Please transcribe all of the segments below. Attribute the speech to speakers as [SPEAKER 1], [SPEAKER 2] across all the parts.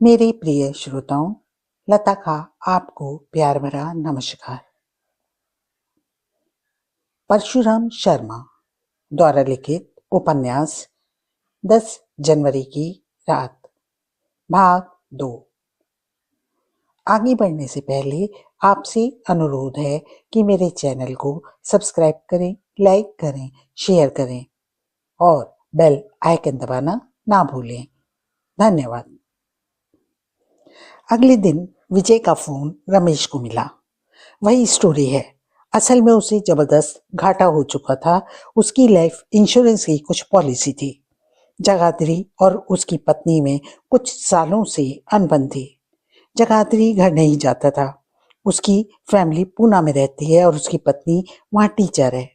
[SPEAKER 1] मेरे प्रिय श्रोताओं, लता का आपको प्यार भरा नमस्कार। परशुराम शर्मा द्वारा लिखित उपन्यास 10 जनवरी की रात, भाग 2। आगे बढ़ने से पहले आपसे अनुरोध है कि मेरे चैनल को सब्सक्राइब करें, लाइक करें, शेयर करें और बेल आइकन दबाना ना भूलें। धन्यवाद। अगले दिन विजय का फोन रमेश को मिला। वही स्टोरी है। असल में उसे जबरदस्त घाटा हो चुका था। उसकी लाइफ इंश्योरेंस की कुछ पॉलिसी थी। जगाधरी और उसकी पत्नी में कुछ सालों से अनबन थी। जगाधरी घर नहीं जाता था। उसकी फैमिली पूना में रहती है और उसकी पत्नी वहाँ टीचर है।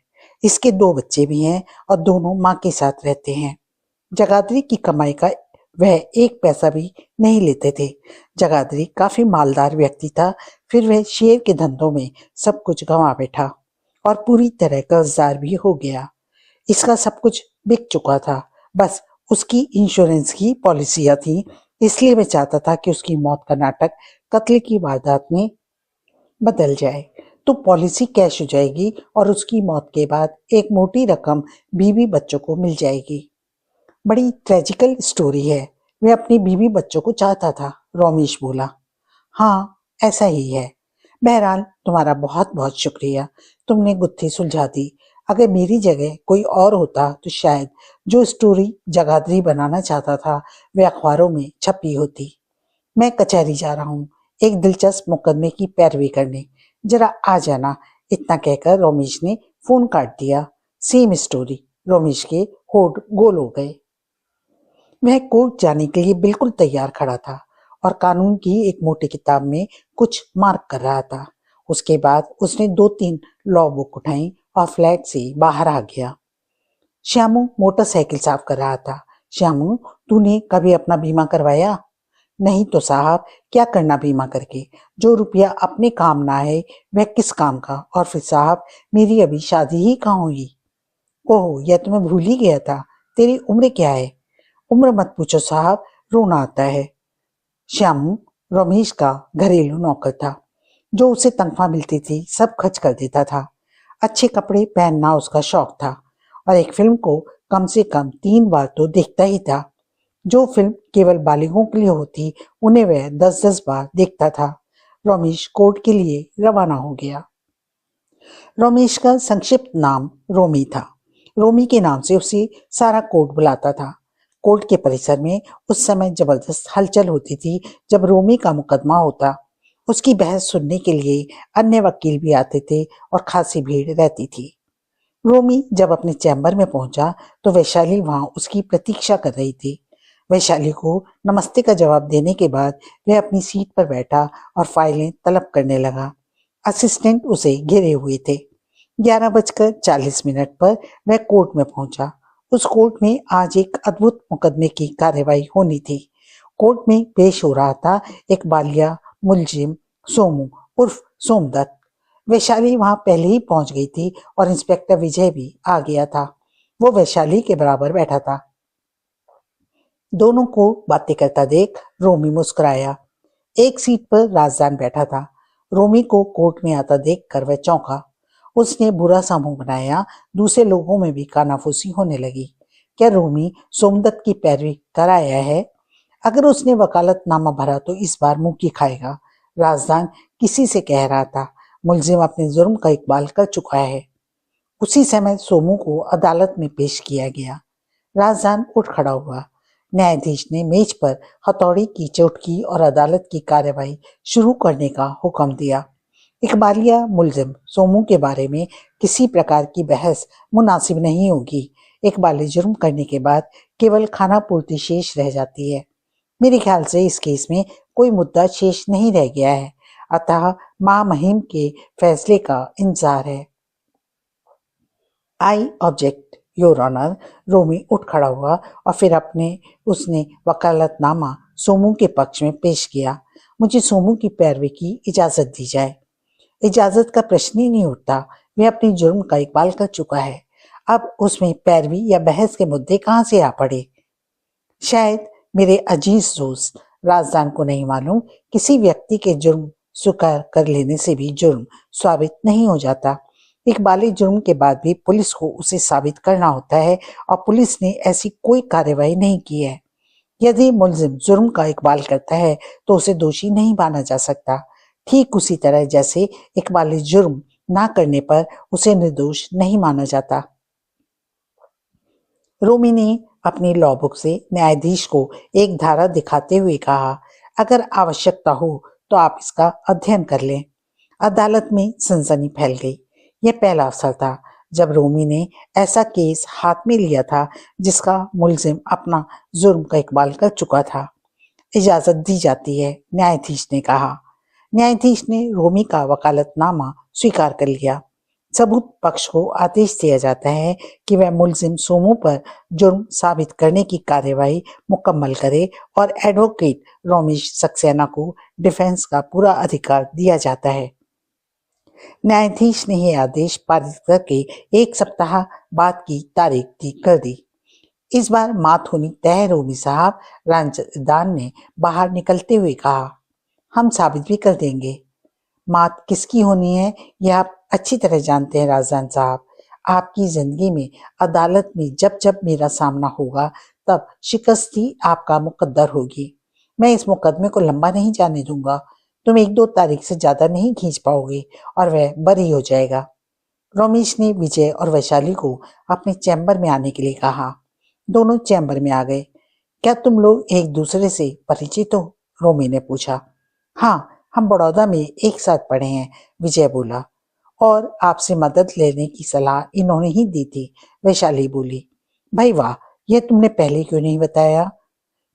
[SPEAKER 1] इसके 2 बच्चे भी हैं और दोनों माँ के साथ रहते हैं। जगाधरी की कमाई का वह 1 पैसा भी नहीं लेते थे। जगाधरी काफी मालदार व्यक्ति था, फिर वह शेयर के धंधों में सब कुछ गंवा बैठा और पूरी तरह कर्जदार भी हो गया। इसका सब कुछ बिक चुका था। बस उसकी इंश्योरेंस की पॉलिसियां थी, इसलिए मैं चाहता था कि उसकी मौत का नाटक कत्ल की वारदात में बदल जाए तो पॉलिसी कैश हो जाएगी और उसकी मौत के बाद एक मोटी रकम बीवी बच्चों को मिल जाएगी। बड़ी ट्रेजिकल स्टोरी है। वह अपनी बीवी बच्चों को चाहता था, रमेश बोला। हाँ, ऐसा ही है। बहरहाल तुम्हारा बहुत बहुत शुक्रिया, तुमने गुत्थी सुलझा दी। अगर मेरी जगह कोई और होता तो शायद जो स्टोरी जगाधरी बनाना चाहता था वह अखबारों में छपी होती। मैं कचहरी जा रहा हूँ एक दिलचस्प मुकदमे की पैरवी करने, जरा आ जाना। इतना कहकर रमेश ने फोन काट दिया। Same story. रमेश के होठ गोल हो गए। वह कोर्ट जाने के लिए बिल्कुल तैयार खड़ा था और कानून की एक मोटी किताब में कुछ मार्क कर रहा था। उसके बाद उसने 2-3 लॉ बुक उठाई और फ्लैट से बाहर आ गया। श्यामू मोटरसाइकिल साफ कर रहा था। श्यामू, तूने कभी अपना बीमा करवाया? नहीं तो साहब, क्या करना बीमा करके? जो रुपया अपने काम ना है वह किस काम का? और फिर साहब, मेरी अभी शादी ही कहाँ हुई। ओह, यह तो मैं भूल ही गया था। तेरी उम्र क्या है? उम्र मत पूछो साहब, रोना आता है। श्यामू रमेश का घरेलू नौकर था, जो उसे तनख्वाह मिलती थी सब खर्च कर देता था। अच्छे कपड़े पहनना उसका शौक था और एक फिल्म को कम से कम 3 बार तो देखता ही था। जो फिल्म केवल बालिगों के लिए होती उन्हें वह 10-10 बार देखता था। रमेश कोर्ट के लिए रवाना हो गया। रमेश का संक्षिप्त नाम रोमी था। रोमी के नाम से उसे सारा कोर्ट बुलाता था। कोर्ट के परिसर में उस समय जबरदस्त हलचल होती थी जब रोमी का मुकदमा होता। उसकी बहस सुनने के लिए अन्य वकील भी आते थे और खासी भीड़ रहती थी। रोमी जब अपने चैम्बर में पहुंचा तो वैशाली वहां उसकी प्रतीक्षा कर रही थी। वैशाली को नमस्ते का जवाब देने के बाद वह अपनी सीट पर बैठा और फाइलें तलब करने लगा। असिस्टेंट उसे घेरे हुए थे। 11:40 पर वह कोर्ट में पहुंचा। उस कोर्ट में आज एक अद्भुत मुकदमे की कार्यवाही होनी थी। कोर्ट में पेश हो रहा था एक बालिया मुलजिम सोमू उर्फ सोमदत्त। वैशाली वहां पहले ही पहुंच गई थी और इंस्पेक्टर विजय भी आ गया था। वो वैशाली के बराबर बैठा था। दोनों को बातें करता देख रोमी मुस्कुराया। एक सीट पर राजदान बैठा था। रोमी को कोर्ट में आता देखकर वह चौंका। उसने बुरा सा मुंह बनाया। दूसरे लोगों में भी कानाफूसी होने लगी। क्या रोमी सोमदत्त की पैरवी कर आया है? अगर उसने वकालतनामा भरा तो इस बार मुंह की खाएगा। राजदान किसी से कह रहा था। मुलजिम अपने जुर्म का इकबाल कर चुका है। उसी समय सोमू को अदालत में पेश किया गया। राजदान उठ खड़ा हुआ। न्यायाधीश ने मेज पर हथौड़ी की चोट की और अदालत की कार्यवाही शुरू करने का हुक्म दिया। इकबालिया मुलजिम सोमू के बारे में किसी प्रकार की बहस मुनासिब नहीं होगी। इकबाली जुर्म करने के बाद केवल खाना पूर्ति शेष रह जाती है। मेरे ख्याल से इस केस में कोई मुद्दा शेष नहीं रह गया है, अतः मां महिम के फैसले का इंतजार है। I object your honour. Romi उठ खड़ा हुआ और फिर उसने वकालतनामा सोमू के पक्ष में पेश किया। मुझे सोमू की पैरवी की इजाजत दी जाए। इजाजत का प्रश्न ही नहीं उठता। वह अपने जुर्म का इकबाल कर चुका है। अब उसमें पैरवी या बहस के मुद्दे कहां से आ पड़े? शायद मेरे अजीज दोस्त राजदान को नहीं मालूम, किसी व्यक्ति के जुर्म स्वीकार कर लेने से भी जुर्म साबित नहीं हो जाता। इकबाली जुर्म के बाद भी पुलिस को उसे साबित करना होता है और पुलिस ने ऐसी कोई कार्यवाही नहीं की है। यदि मुलजिम जुर्म का इकबाल करता है तो उसे दोषी नहीं माना जा सकता, ठीक उसी तरह जैसे इकबाली जुर्म ना करने पर उसे निर्दोष नहीं माना जाता। रोमी ने अपनी लॉ बुक से न्यायाधीश को एक धारा दिखाते हुए कहा, अगर आवश्यकता हो तो आप इसका अध्ययन कर लें। अदालत में सनसनी फैल गई। यह पहला अवसर था जब रोमी ने ऐसा केस हाथ में लिया था जिसका मुलजिम अपना जुर्म का इकबाल कर चुका था। इजाजत दी जाती है, न्यायाधीश ने कहा। न्यायाधीश ने रोमी का वकालतनामा स्वीकार कर लिया। सबूत पक्ष को आदेश दिया जाता है कि वह मुलजिम सोमू पर जुर्म साबित करने की कार्यवाही मुकम्मल करे और एडवोकेट रोमेश सक्सेना को डिफेंस का पूरा अधिकार दिया जाता है। न्यायाधीश ने यह आदेश पारित करके एक सप्ताह बाद की तारीख तय कर दी। इस बार मात होनी तय है रोमी साहब, राजदान ने बाहर निकलते हुए कहा। हम साबित भी कर देंगे। मात किसकी होनी है यह आप अच्छी तरह जानते हैं राजदान साहब। आपकी जिंदगी में अदालत में जब जब मेरा सामना होगा तब शिकस्त ही आपका मुकद्दर होगी। मैं इस मुकदमे को लंबा नहीं जाने दूंगा। तुम 1-2 तारीख से ज्यादा नहीं खींच पाओगे और वह बरी हो जाएगा। रोमेश ने विजय और वैशाली को अपने चैम्बर में आने के लिए कहा। दोनों चैम्बर में आ गए। क्या तुम लोग एक दूसरे से परिचित हो? रोमी ने पूछा। हाँ, हम बड़ौदा में एक साथ पढ़े हैं, विजय बोला। और आपसे मदद लेने की सलाह इन्होंने ही दी थी, वैशाली बोली। भाई वाह, यह तुमने पहले क्यों नहीं बताया?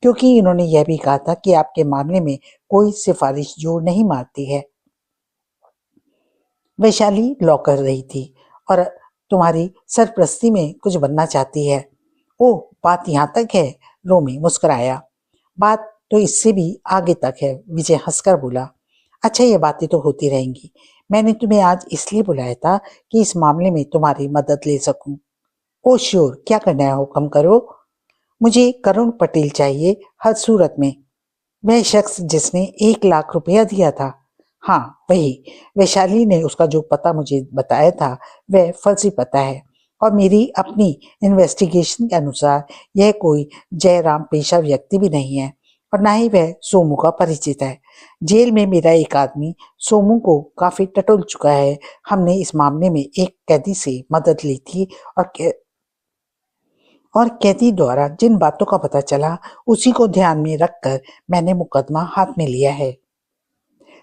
[SPEAKER 1] क्योंकि इन्होंने यह भी कहा था कि आपके मामले में कोई सिफारिश जोर नहीं मारती है। वैशाली लॉ कर रही थी और तुम्हारी सरप्रस्ती में कुछ बनना चाहती है। ओह, बात यहाँ तक है? रोमी मुस्कुराया। बात तो इससे भी आगे तक है, विजय हंसकर बोला। अच्छा, ये बातें तो होती रहेंगी। मैंने तुम्हें आज इसलिए बुलाया था कि इस मामले में तुम्हारी मदद ले सकूं। ओ श्योर, क्या करना है हुक्म करो। मुझे करुण पटेल चाहिए, हर सूरत में। वह शख्स जिसने 1 लाख रुपया दिया था। हाँ, वही। वैशाली ने उसका जो पता मुझे बताया था वह फर्जी पता है और मेरी अपनी इन्वेस्टिगेशन के अनुसार यह कोई जयराम पेशा व्यक्ति भी नहीं है और ना ही वह सोमू का परिचित है। जेल में मेरा एक आदमी सोमू को काफी टटोल चुका है। हमने इस मामले में एक कैदी से मदद ली थी और कैदी द्वारा जिन बातों का पता चला उसी को ध्यान में रखकर मैंने मुकदमा हाथ में लिया है।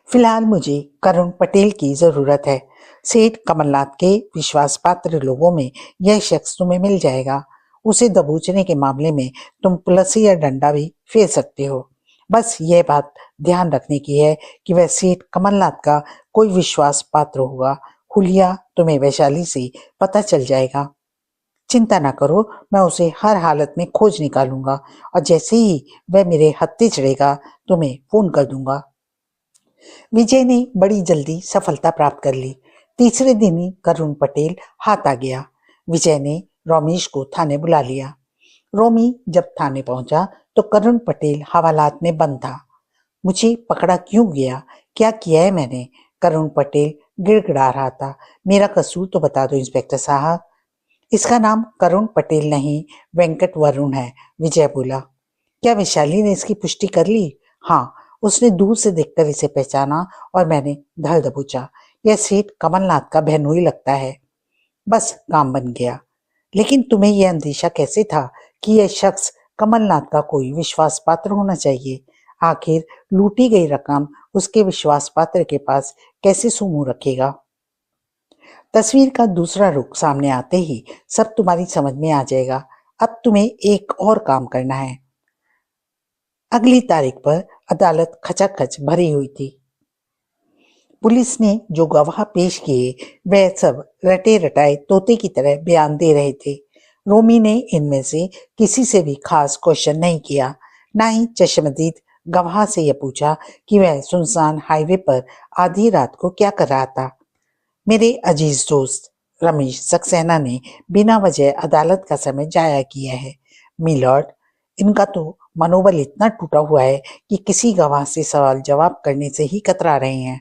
[SPEAKER 1] फिलहाल मुझे करुण पटेल की जरूरत है। सेठ कमलनाथ के विश्वास पात्र लोगों में यह शख्स तुम्हें मिल जाएगा। उसे दबोचने के मामले में तुम पुलिस या डंडा भी फेर सकते हो। बस यह बात ध्यान रखने की है कि वह सेठ कमलनाथ का कोई विश्वास पात्र होगा। हुलिया तुम्हें वैशाली से पता चल जाएगा। चिंता ना करो, मैं उसे हर हालत में खोज निकालूंगा और जैसे ही वह मेरे हत्थे चढ़ेगा तुम्हें फोन कर दूंगा। विजय ने बड़ी जल्दी सफलता प्राप्त कर ली। तीसरे दिन ही करुण पटेल हाथ आ गया। विजय ने रोमेश को थाने बुला लिया। रोमी जब थाने पहुंचा तो करुण पटेल हवालात में बंद था। मुझे पकड़ा क्यों गया? क्या किया है मैंने? करुण पटेल गिड़गिड़ा रहा था। मेरा कसूर तो बता दो इंस्पेक्टर साहब। इसका नाम करुण पटेल नहीं, वेंकट वरुण है, विजय बोला। क्या वैशाली ने इसकी पुष्टि कर ली? हाँ, उसने दूर से देखकर इसे पहचाना और मैंने धर दबोचा। यह सेठ कमलनाथ का बहनोई लगता है। बस काम बन गया। लेकिन तुम्हें यह अंदेशा कैसे था कि यह शख्स कमलनाथ का कोई विश्वास पात्र होना चाहिए? आखिर लूटी गई रकम उसके विश्वास पात्र के पास कैसे सुमू रखेगा? तस्वीर का दूसरा रुख सामने आते ही सब तुम्हारी समझ में आ जाएगा। अब तुम्हें एक और काम करना है। अगली तारीख पर अदालत खचाखच भरी हुई थी। पुलिस ने जो गवाह पेश किए वह सब रटे रटाए तोते की तरह बयान दे रहे थे। रोमी ने इनमें से किसी से भी खास क्वेश्चन नहीं किया, ना ही चश्मदीद गवाह से यह पूछा कि वह सुनसान हाईवे पर आधी रात को क्या कर रहा था। मेरे अजीज दोस्त रमेश सक्सेना ने बिना वजह अदालत का समय जाया किया है। मिलॉर्ड, इनका तो मनोबल इतना टूटा हुआ है कि किसी गवाह से सवाल जवाब करने से ही कतरा रहे हैं।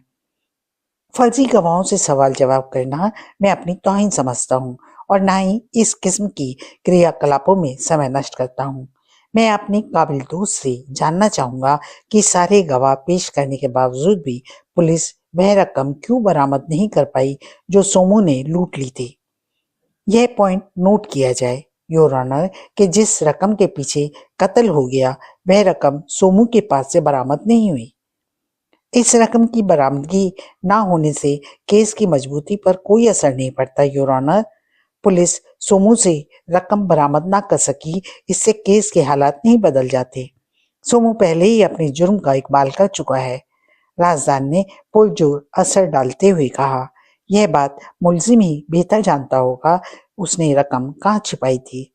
[SPEAKER 1] फर्जी गवाहों से सवाल जवाब करना मैं अपनी तौहीन समझता हूँ और ना ही इस किस्म की क्रियाकलापों में समय नष्ट करता हूँ। मैं अपने काबिल दोस्त से जानना चाहूंगा कि सारे गवाह पेश करने के बावजूद भी पुलिस वह रकम क्यों बरामद नहीं कर पाई जो सोमू ने लूट ली थी। यह पॉइंट नोट किया जाए योर ऑनर कि जिस रकम के पीछे कत्ल हो गया वह रकम सोमू के पास से बरामद नहीं हुई। इस रकम की बरामदगी ना होने से केस की मजबूती पर कोई असर नहीं पड़ता योर ऑनर। पुलिस सोमू से रकम बरामद ना कर सकी, इससे केस के हालात नहीं बदल जाते। सोमू पहले ही अपने जुर्म का इकबाल कर चुका है। राजदान ने पुरजोर असर डालते हुए कहा, यह बात मुलजिम ही बेहतर जानता होगा उसने रकम कहाँ छिपाई थी।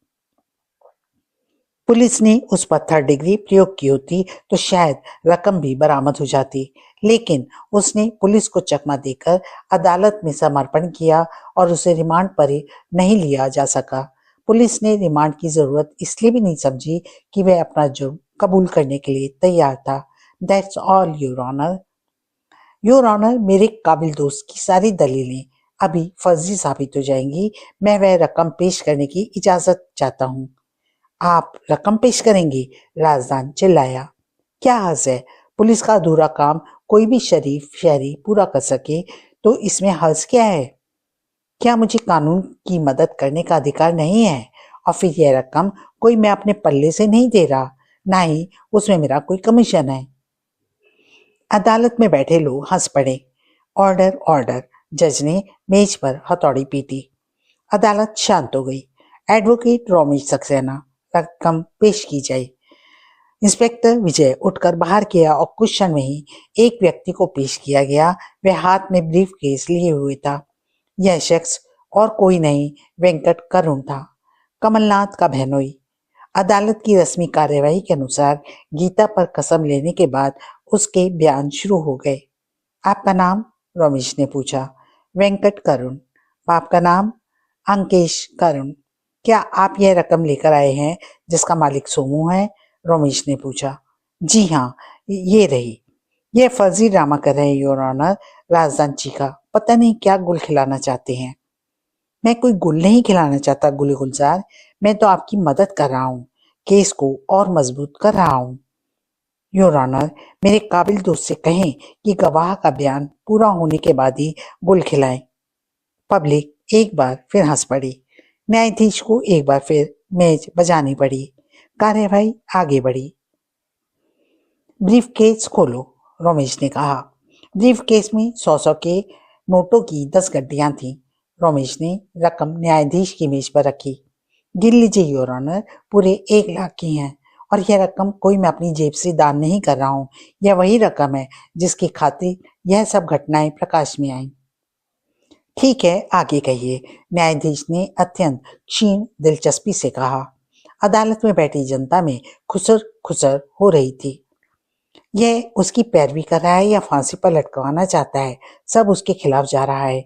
[SPEAKER 1] पुलिस ने उस पर थर्ड डिग्री प्रयोग की होती तो शायद रकम भी बरामद हो जाती, लेकिन उसने पुलिस को चकमा देकर अदालत में समर्पण किया और उसे रिमांड पर नहीं लिया जा सका। पुलिस ने रिमांड की जरूरत इसलिए भी नहीं समझी कि वह अपना जुर्म कबूल करने के लिए तैयार था। That's all your honour. Your honour, मेरे काबिल दोस्त की सारी दलीलें अभी फर्जी साबित हो जाएंगी। मैं वह रकम पेश करने की इजाजत चाहता हूँ। आप रकम पेश करेंगे? राजदान चिल्लाया। क्या हर्ज है? पुलिस का अधूरा काम कोई भी शरीफ शहरी पूरा कर सके तो इसमें हर्ज क्या है? क्या मुझे कानून की मदद करने का अधिकार नहीं है? और फिर यह रकम कोई मैं अपने पल्ले से नहीं दे रहा, ना ही उसमें मेरा कोई कमीशन है। अदालत में बैठे लोग हंस पड़े। ऑर्डर ऑर्डर, जज ने मेज पर हथौड़ी पीटी। अदालत शांत हो गई। एडवोकेट रोमेश सक्सेना, रकम पेश की जाए। इंस्पेक्टर विजय उठकर बाहर किया और कुछ क्षण में ही एक व्यक्ति को पेश किया गया। वह हाथ में ब्रीफ केस लिए हुए था। यह शख्स और कोई नहीं, वेंकट करुण था, कमलनाथ का बहनोई। अदालत की रस्मी कार्यवाही के अनुसार गीता पर कसम लेने के बाद उसके बयान शुरू हो गए। आपका नाम? रमेश ने पूछा। वेंकट करुण। बाप का नाम? अंकेश करुण। क्या आप यह रकम लेकर आए हैं जिसका मालिक सोमू है? रमेश ने पूछा। जी हाँ, ये रही। यह फर्जी ड्रामा कर रहे हैं योर ऑनर। राजदान चीखा। पता नहीं क्या गुल खिलाना चाहते हैं। मैं कोई गुल नहीं खिलाना चाहता गुल गुलजार, मैं तो आपकी मदद कर रहा हूँ, केस को और मजबूत कर रहा हूँ। योर ऑनर, मेरे काबिल दोस्त से कहें कि गवाह का बयान पूरा होने के बाद ही गुल खिलाएं। पब्लिक एक बार फिर हंस पड़ी। न्यायाधीश को एक बार फिर मेज बजानी पड़ी। कार्यवाही आगे बढ़ी। ब्रीफ केस खोलो, रमेश ने कहा। ब्रीफ केस में 100 के नोटों की 10 गड्डियां थीं। रमेश ने रकम न्यायाधीश की मेज पर रखी। गिन लीजिए योर ऑनर, पूरे 1 लाख की हैं और यह रकम कोई मैं अपनी जेब से दान नहीं कर रहा हूँ। यह वही रकम है जिसके खातिर यह सब घटनाएं प्रकाश में आईं। ठीक है, आगे कहिए, न्यायाधीश ने अत्यंत क्षीण दिलचस्पी से कहा। अदालत में बैठी जनता में खुसर खुसर हो रही थी। यह उसकी पैरवी कर रहा है या फांसी पर लटकवाना चाहता है? सब उसके खिलाफ जा रहा है।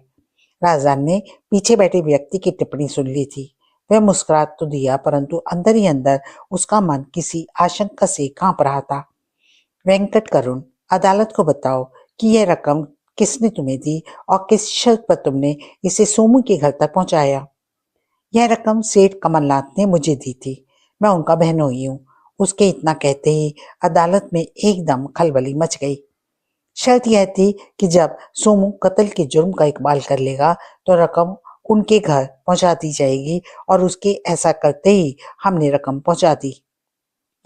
[SPEAKER 1] राजदान ने पीछे बैठे व्यक्ति की टिप्पणी सुन ली थी। वह मुस्कुरा तो दिया, परंतु अंदर ही अंदर उसका मन किसी आशंका से कांप रहा था। वेंकट करुण, अदालत को बताओ कि यह रकम किसने तुम्हें दी और किस शर्त पर तुमने इसे सोमू के घर तक पहुंचाया? यह रकम सेठ कमलनाथ ने मुझे दी थी। मैं उनका बहनोई हूँ। उसके इतना कहते ही अदालत में एकदम खलबली मच गई। शर्त यह थी कि जब सोमू कत्ल के जुर्म का इकबाल कर लेगा तो रकम उनके घर पहुंचा दी जाएगी और उसके ऐसा करते ही हमने रकम पहुंचा दी।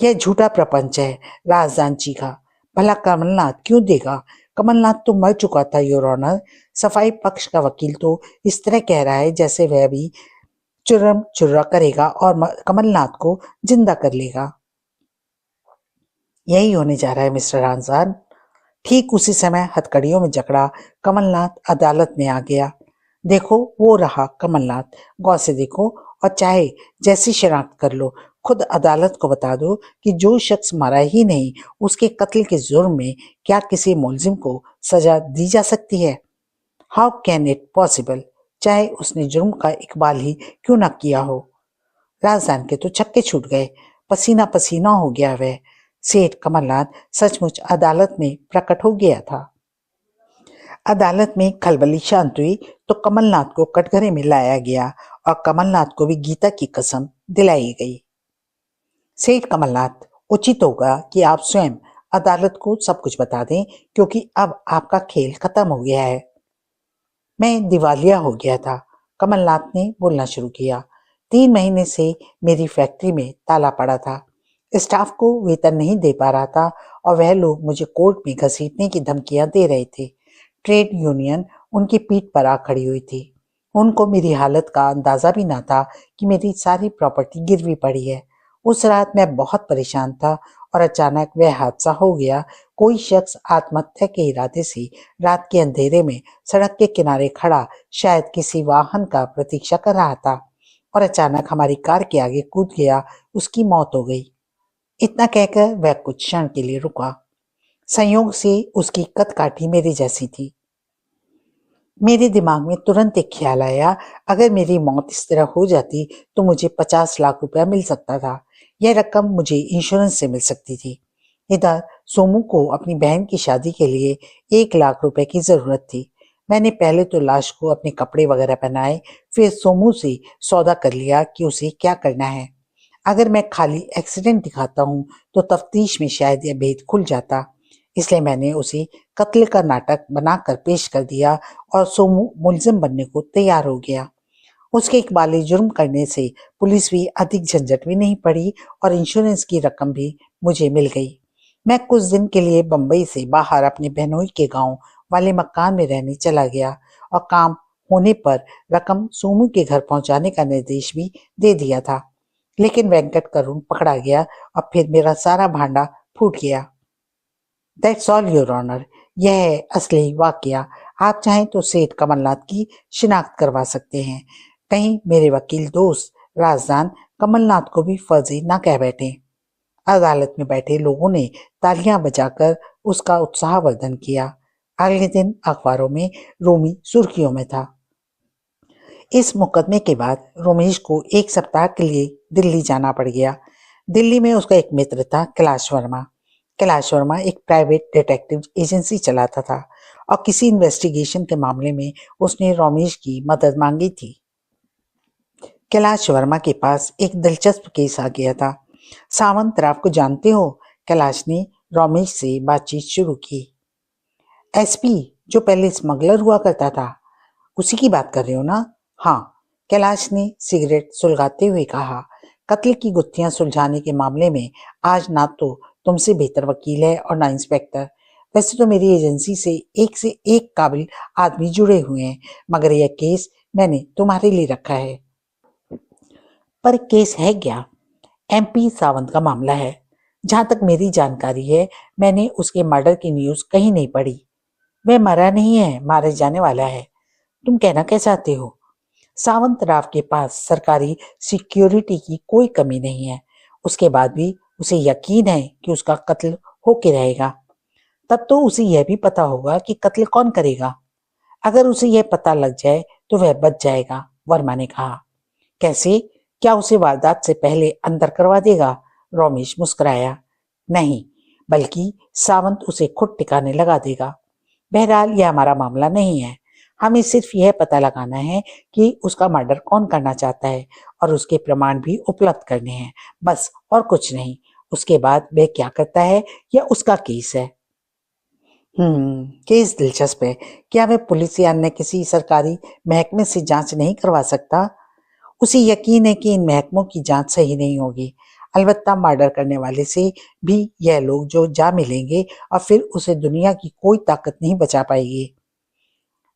[SPEAKER 1] यह झूठा प्रपंच है, राजदान चीखा। भला कमलनाथ क्यों देगा? कमलनाथ तो मर चुका था योर ऑनर। सफाई पक्ष का वकील तो इस तरह कह रहा है जैसे वह भी चुर्रम चुर्रा करेगा और कमलनाथ को जिंदा कर लेगा। यही होने जा रहा है मिस्टर आजाद। ठीक उसी समय हथकड़ियों में जकड़ा कमलनाथ अदालत में आ गया। देखो, वो रहा कमलनाथ, गौर से देखो और चाहे जैसी शनाख्त कर लो, खुद अदालत को बता दो कि जो शख्स मरा ही नहीं उसके कत्ल के जुर्म में क्या किसी मुलजिम को सजा दी जा सकती है? हाउ कैन इट पॉसिबल, चाहे उसने जुर्म का इकबाल ही क्यों न किया हो। राजदान के तो छक्के छूट गए। पसीना पसीना हो गया वह सेठ कमलनाथ सचमुच अदालत में प्रकट हो गया था। अदालत में खलबली शांत हुई तो कमलनाथ को कटघरे में लाया गया और कमलनाथ को भी गीता की कसम दिलाई गई। सेठ कमलनाथ, उचित होगा कि आप स्वयं अदालत को सब कुछ बता दें, क्योंकि अब आपका खेल खत्म हो गया है। मैं दिवालिया हो गया था, कमलनाथ ने बोलना शुरू किया। 3 महीने से मेरी फैक्ट्री में ताला पड़ा था। स्टाफ को वेतन नहीं दे पा रहा था और वह लोग मुझे कोर्ट में घसीटने की धमकियां दे रहे थे। ट्रेड यूनियन उनकी पीठ पर आ खड़ी हुई थी। उनको मेरी हालत का अंदाजा भी ना था कि मेरी सारी प्रॉपर्टी गिरवी पड़ी है। उस रात मैं बहुत परेशान था और अचानक वह हादसा हो गया। कोई शख्स आत्महत्या के इरादे से रात के अंधेरे में सड़क के किनारे खड़ा शायद किसी वाहन का प्रतीक्षा कर रहा था और अचानक हमारी कार के आगे कूद गया। उसकी मौत हो गई। इतना कहकर वह कुछ क्षण के लिए रुका। संयोग से उसकी कदकाठी मेरी जैसी थी। मेरे दिमाग में तुरंत एक ख्याल आया, अगर मेरी मौत इस तरह हो जाती तो मुझे 50 लाख रुपया मिल सकता था। यह रकम मुझे इंश्योरेंस से मिल सकती थी। इधर सोमू को अपनी बहन की शादी के लिए 1 लाख रुपए की जरूरत थी। मैंने पहले तो लाश को अपने कपड़े वगैरह पहनाए, फिर सोमू से सौदा कर लिया कि उसे क्या करना है। अगर मैं खाली एक्सीडेंट दिखाता हूँ तो तफ्तीश में शायद यह भेद खुल जाता, इसलिए मैंने उसे कत्ल का नाटक बनाकर पेश कर दिया और सोमू मुलजिम बनने को तैयार हो गया। उसके इकबाली जुर्म करने से पुलिस भी अधिक झंझट भी नहीं पड़ी और इंश्योरेंस की रकम भी मुझे मिल गई। मैं कुछ दिन के लिए बंबई से बाहर अपने बहनोई के गांव वाले मकान में रहने चला गया और काम होने पर रकम सोमू के घर पहुंचाने का निर्देश भी दे दिया था। लेकिन वेंकट करुण पकड़ा गया और फिर मेरा सारा भांडा फूट गया। That's all your honour. यह है असली वाकया। आप चाहें तो सेठ कमलनाथ की शिनाख्त करवा सकते हैं। कहीं मेरे वकील दोस्त राजदान कमलनाथ को भी फर्जी ना कह बैठे। अदालत में बैठे लोगों ने तालियां बजाकर उसका उत्साहवर्धन किया। अगले दिन अखबारों में रोमी सुर्खियों में था। इस मुकदमे के बाद रोमेश को 1 सप्ताह के लिए दिल्ली जाना पड़ गया। दिल्ली में उसका एक मित्र था, कैलाश वर्मा। कैलाश वर्मा एक प्राइवेट डिटेक्टिव एजेंसी चलाता था और किसी इन्वेस्टिगेशन के मामले में उसने रोमेश की मदद मांगी थी। कैलाश वर्मा के पास एक दिलचस्प केस आ गया था। सावंत राव को जानते हो? कैलाश ने रोमेश से बातचीत शुरू की। एसपी जो पहले स्मगलर हुआ करता था, उसी की बात कर रहे हो ना? हाँ, कैलाश ने सिगरेट सुलगाते हुए कहा। कत्ल की गुत्थियां सुलझाने के मामले में आज ना तो तुमसे बेहतर वकील है और ना इंस्पेक्टर। वैसे तो मेरी एजेंसी से एक काबिल आदमी जुड़े हुए हैं, मगर यह केस मैंने तुम्हारे लिए रखा है। पर केस है क्या? एमपी सावंत का मामला है। जहां तक मेरी जानकारी है, मैंने उसके मर्डर की न्यूज कहीं नहीं पढ़ी। वह मरा नहीं है, मारे जाने वाला है। तुम कहना क्या चाहते हो? सावंत राव के पास सरकारी सिक्योरिटी की कोई कमी नहीं है। उसके बाद भी उसे यकीन है कि उसका कत्ल होके रहेगा। तब तो उसे यह भी पता होगा कि कत्ल कौन करेगा। अगर उसे यह पता लग जाए तो वह बच जाएगा, वर्मा ने कहा। कैसे? क्या उसे वारदात से पहले अंदर करवा देगा? रोमेश मुस्कुराया। नहीं, बल्कि सावंत उसे खुद टिकाने लगा देगा। बहरहाल यह हमारा मामला नहीं है। हमें सिर्फ यह पता लगाना है कि उसका मर्डर कौन करना चाहता है और उसके प्रमाण भी उपलब्ध करने हैं, बस, और कुछ नहीं। उसके बाद वह क्या करता है यह उसका केस है। केस दिलचस्प है। क्या वह पुलिस या अन्य किसी सरकारी महकमे से जांच नहीं करवा सकता? उसे यकीन है कि इन महकमों की जांच सही नहीं होगी। अलबत्ता मर्डर करने वाले से भी यह लोग जो जा मिलेंगे और फिर उसे दुनिया की कोई ताकत नहीं बचा पाएगी।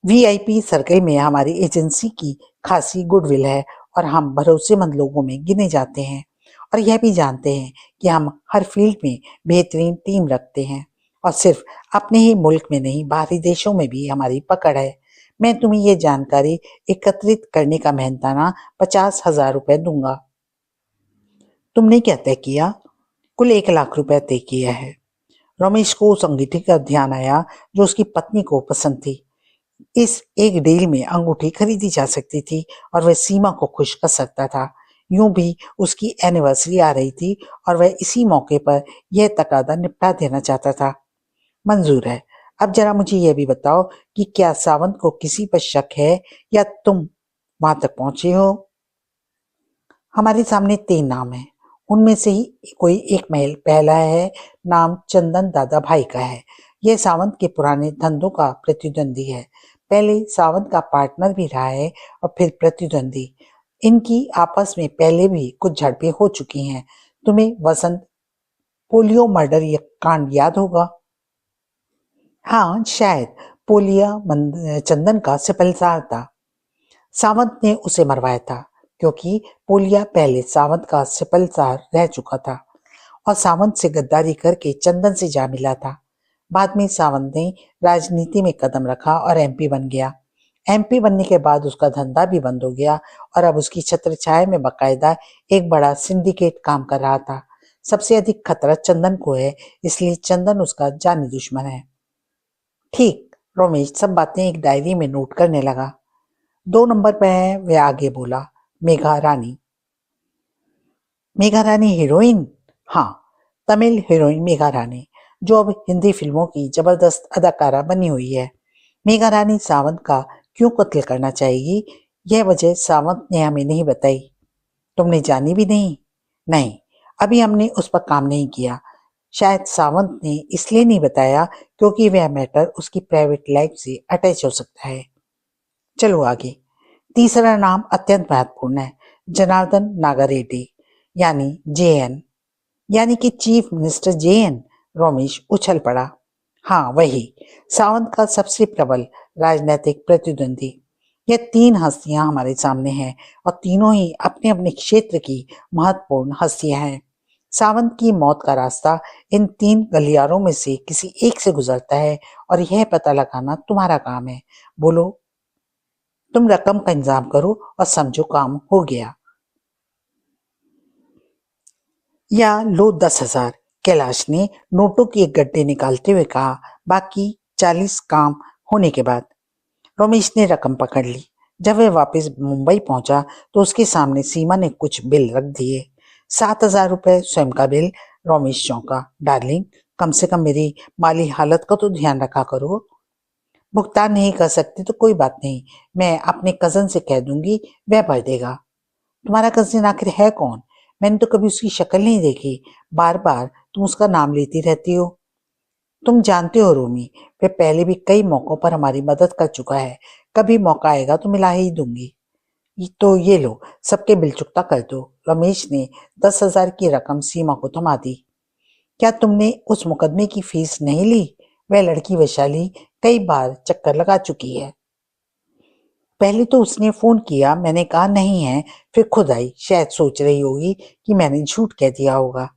[SPEAKER 1] वीआईपी सर्कल में हमारी एजेंसी की खासी गुडविल है और हम भरोसेमंद लोगों में गिने जाते हैं और यह भी जानते हैं कि हम हर फील्ड में बेहतरीन टीम रखते हैं और सिर्फ अपने ही मुल्क में नहीं, बाहरी देशों में भी हमारी पकड़ है। मैं तुम्हें यह जानकारी एकत्रित करने का मेहनताना 50,000 रुपए दूंगा। तुमने क्या तय किया? कुल 1 लाख रुपए तय किया है। रमेश को उस अंगूठी का ध्यान आया जो उसकी पत्नी को पसंद थी। इस एक डील में अंगूठी खरीदी जा सकती थी और वह सीमा को खुश कर सकता था। यूं भी उसकी एनिवर्सरी आ रही थी और वह इसी मौके पर यह तकादा निपटा देना चाहता था। मंजूर है। अब जरा मुझे यह भी बताओ कि क्या सावंत को किसी पर शक है या तुम वहां तक पहुंचे हो? हमारे सामने 3 नाम हैं। उनमें से ही कोई एक महल पहला है। नाम चंदन दादा भाई का है। यह सावंत के पुराने धंधों का प्रतिद्वंदी है। पहले सावंत का पार्टनर भी रहा है और फिर प्रतिद्वंदी। इनकी आपस में पहले भी कुछ झड़पें हो चुकी हैं। तुम्हें वसंत पोलियो मर्डर कांड याद होगा। हाँ, शायद। चंदन का सिपहसार था। सावंत ने उसे मरवाया था क्योंकि पोलिया पहले सावंत का सिपहसार रह चुका था और सावंत से गद्दारी करके चंदन से जा मिला था। बाद में सावंत ने राजनीति में कदम रखा और एमपी बन गया। एमपी बनने के बाद उसका धंधा भी बंद हो गया और अब उसकी छत्रछाया में बाकायदा एक बड़ा सिंडिकेट काम कर रहा था। सबसे अधिक खतरा चंदन को है, इसलिए चंदन उसका जानी दुश्मन है। ठीक। रमेश सब बातें एक डायरी में नोट करने लगा। 2 नंबर पे है, वह आगे बोला। मेघा रानी। मेघा रानी हीरोइन? हाँ, तमिल हीरोइन मेघा रानी, जो अब हिंदी फिल्मों की जबरदस्त अदाकारा बनी हुई है। मेघा रानी सावंत का क्यों कत्ल करना चाहेगी, यह वजह सावंत ने हमें नहीं बताई। तुमने जानी भी नहीं? नहीं, अभी हमने उस पर काम नहीं किया। शायद सावंत ने इसलिए नहीं बताया क्योंकि वह मैटर उसकी प्राइवेट लाइफ से अटैच हो सकता है। चलो आगे। तीसरा नाम अत्यंत महत्वपूर्ण है। जनार्दन नागारेड्डी, यानी जेएन, यानी कि चीफ मिनिस्टर जेएन। रमेश उछल पड़ा। हाँ, वही सावंत का सबसे प्रबल राजनीतिक प्रतिद्वंदी। ये 3 हस्तियां हमारे सामने हैं और तीनों ही अपने अपने क्षेत्र की महत्वपूर्ण हस्तियां हैं। सावंत की मौत का रास्ता इन 3 गलियारों में से किसी एक से गुजरता है और यह पता लगाना तुम्हारा काम है। बोलो, तुम रकम का इंतजाम करो और समझो काम हो गया। या लो 10,000, कैलाश ने नोटों की एक गड्ढे निकालते हुए कहा। बाकी 40 काम होने के बाद। रमेश ने रकम पकड़ ली। जब वह वापस मुंबई पहुंचा तो उसके सामने सीमा ने कुछ बिल रख दिए। 7,000 रुपए स्वयं का बिल। रमेश चौंका। डार्लिंग, कम से कम मेरी माली हालत का तो ध्यान रखा करो। भुगतान नहीं कर सकती तो कोई बात नहीं, मैं अपने कजन से कह दूंगी, वह भर देगा। तुम्हारा कजिन आखिर है कौन? मैंने तो कभी उसकी शक्ल नहीं देखी। बार बार तुम उसका नाम लेती रहती हो। तुम जानते हो रोमी, वह पहले भी कई मौकों पर हमारी मदद कर चुका है। कभी मौका आएगा तो मिला ही दूंगी। तो ये लो, सबके बिल चुकता कर दो। रमेश ने 10,000 की रकम सीमा को थमा दी। क्या तुमने उस मुकदमे की फीस नहीं ली? वह लड़की वैशाली कई बार चक्कर लगा चुकी है। पहले तो उसने फोन किया, मैंने कहा नहीं है, फिर खुद आई। शायद सोच रही होगी कि मैंने झूठ कह दिया होगा।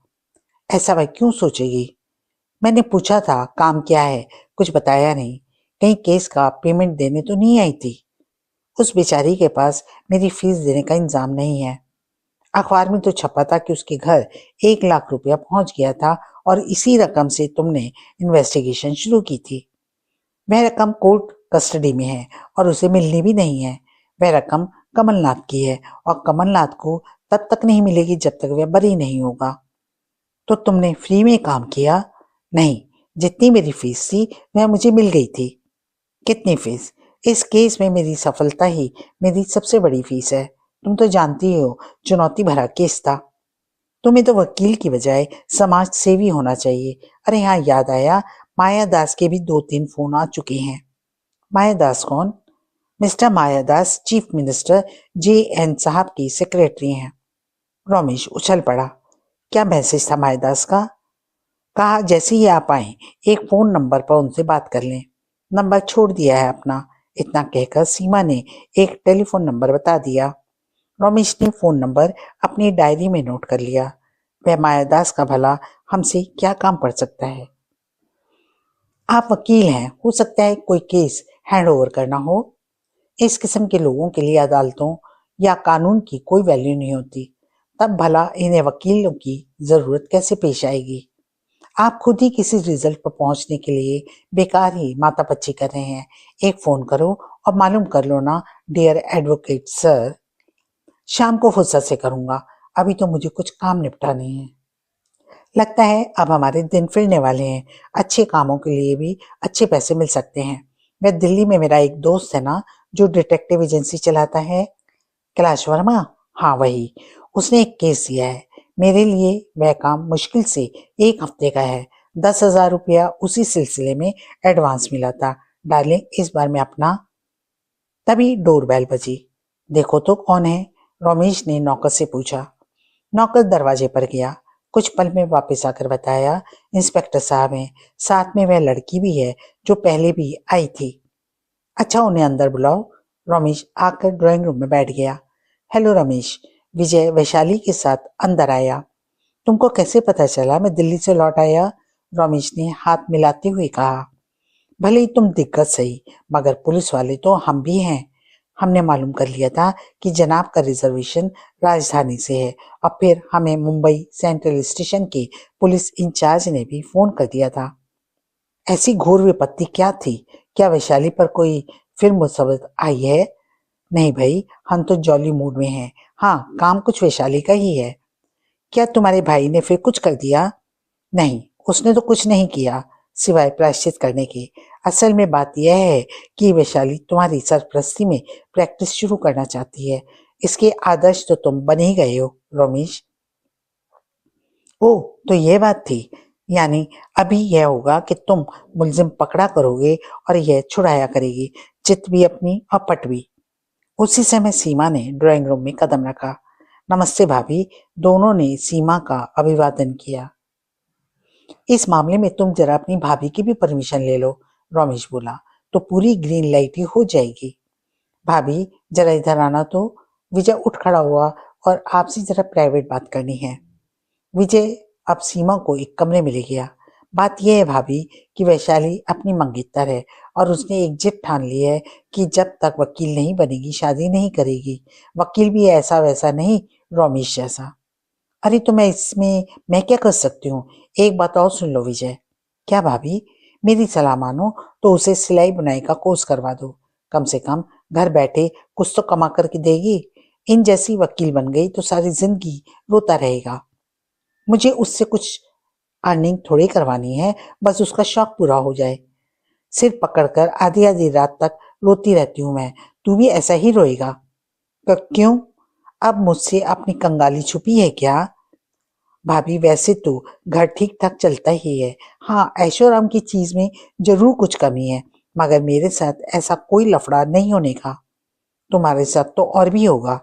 [SPEAKER 1] ऐसा वह क्यों सोचेगी? मैंने पूछा था काम क्या है, कुछ बताया नहीं। कहीं केस का पेमेंट देने तो नहीं आई थी? उस बेचारी के पास मेरी फीस देने का इंतजाम नहीं है। अखबार में तो छपा था कि उसके घर 1 लाख रुपया पहुंच गया था और इसी रकम से तुमने इन्वेस्टिगेशन शुरू की थी। वह रकम कोर्ट कस्टडी में है और उसे मिलनी भी नहीं है। वह रकम कमलनाथ की है और कमलनाथ को तब तक नहीं मिलेगी जब तक वह बरी नहीं होगा। तो तुमने फ्री में काम किया? नहीं, जितनी मेरी फीस थी वह मुझे मिल गई थी। कितनी फीस? इस केस में मेरी सफलता ही मेरी सबसे बड़ी फीस है। तुम तो जानती हो, चुनौती भरा केस था। तुम्हें तो वकील की बजाय समाज सेवी होना चाहिए। अरे हाँ, याद आया, माया दास के भी 2-3 फोन आ चुके हैं। माया दास कौन? मिस्टर माया दास चीफ मिनिस्टर जे.एन. साहब की सेक्रेटरी हैं। रमेश उछल पड़ा। क्या मैसेज था माया दास का? कहा जैसे ही आप आए एक फोन नंबर पर उनसे बात कर लें। नंबर छोड़ दिया है अपना। इतना कहकर सीमा ने एक टेलीफोन नंबर बता दिया। रमेश ने फोन नंबर अपनी डायरी में नोट कर लिया। वह मायादास का भला हमसे क्या काम पड़ सकता है? आप वकील हैं, हो सकता है कोई केस हैंड ओवर करना हो। इस किस्म के लोगों के लिए अदालतों या कानून की कोई वैल्यू नहीं होती। तब भला इन्हें वकीलों की जरूरत कैसे पेश आएगी? आप खुद ही किसी रिजल्ट पर पहुंचने के लिए बेकार ही मातापच्ची कर रहे हैं। एक फोन करो और मालूम कर लो ना, डियर एडवोकेट सर। शाम को फुर्सत से करूंगा, अभी तो मुझे कुछ काम निपटाने हैं। लगता है अब हमारे दिन फिरने वाले हैं। अच्छे कामों के लिए भी अच्छे पैसे मिल सकते हैं। मैं दिल्ली में, मेरा एक दोस्त है ना जो डिटेक्टिव एजेंसी चलाता है, कैलाश वर्मा। हाँ वही। उसने एक केस दिया है मेरे लिए। वह काम मुश्किल से 1 हफ्ते का है। 10,000 रुपया उसी सिलसिले में एडवांस मिला था। डार्लिंग, इस बार मैं अपना। तभी डोरबेल बजी। देखो तो कौन है? रमेश ने नौकर से पूछा। नौकर दरवाजे पर गया। कुछ पल में वापस आकर बताया, इंस्पेक्टर साहब हैं, साथ में वह लड़की भी है जो पहले भी आई थी। अच्छा, उन्हें अंदर बुलाओ। रमेश आकर ड्राइंग रूम में बैठ गया। हेलो रमेश। विजय वैशाली के साथ अंदर आया। तुमको कैसे पता चला मैं दिल्ली से लौट आया? रमेश ने हाथ मिलाते हुए कहा। भले ही तुम दिक्कत सही, मगर पुलिस वाले तो हम भी हैं। हमने मालूम कर लिया था कि जनाब का रिजर्वेशन राजधानी से है, और फिर हमें मुंबई सेंट्रल स्टेशन के पुलिस इंचार्ज ने भी फोन कर दिया था। ऐसी घोर विपत्ति क्या थी? क्या वैशाली पर कोई फिर मुसीबत आई है? नहीं भाई, हम तो जॉली मूड में हैं। हाँ, काम कुछ वैशाली का ही है। क्या तुम्हारे भाई ने फिर कुछ कर दिया? नहीं, उसने तो कुछ नहीं किया सिवाय प्रायश्चित करने के। असल में बात यह है कि वैशाली तुम्हारी सरपरस्ती में प्रैक्टिस शुरू करना चाहती है। इसके आदर्श तो तुम बन ही गए हो रमेश। ओह, तो ये बात थी। यानी अभी यह होगा कि तुम मुलजिम पकड़ा करोगे और यह छुड़ाया करेगी, चित भी अपनी और पट भी। उसी समय सीमा ने ड्राइंग रूम में कदम रखा। नमस्ते भाभी। दोनों ने सीमा का अभिवादन किया। इस मामले में तुम जरा अपनी भाभी की भी परमिशन ले लो, रमेश बोला, तो पूरी ग्रीन लाइट ही हो जाएगी। भाभी जरा इधर आना तो। विजय उठ खड़ा हुआ और आपसे जरा प्राइवेट बात करनी है। विजय अब सीमा को एक कमरे में ले गया। बात यह है भाभी कि वैशाली अपनी मंगेतर है और उसने एक जिद ठान ली है कि जब तक वकील नहीं बनेगी शादी नहीं करेगी। वकील भी ऐसा वैसा नहीं, रमेश जैसा। अरे तो मैं क्या कर सकती हूँ? एक बात और सुन लो विजय। क्या भाभी? मेरी सलाह मानो तो उसे सिलाई बुनाई का कोर्स करवा दो। कम से कम घर बैठे कुछ तो कमा करके देगी। इन जैसी वकील बन गई तो सारी जिंदगी रोता रहेगा। मुझे उससे कुछ अर्निंग थोड़ी करवानी है, बस उसका शौक पूरा हो जाए। सिर पकड़कर आधी आधी रात तक रोती रहती हूँ मैं। तू भी ऐसा ही रोएगा? क्यों? अब मुझसे अपनी कंगाली छुपी है क्या? भाभी वैसे तो घर ठीक ठाक चलता ही है। हाँ, ऐशोआराम की चीज में जरूर कुछ कमी है, मगर मेरे साथ ऐसा कोई लफड़ा नहीं होने का। तुम्हारे साथ तो और भी होगा।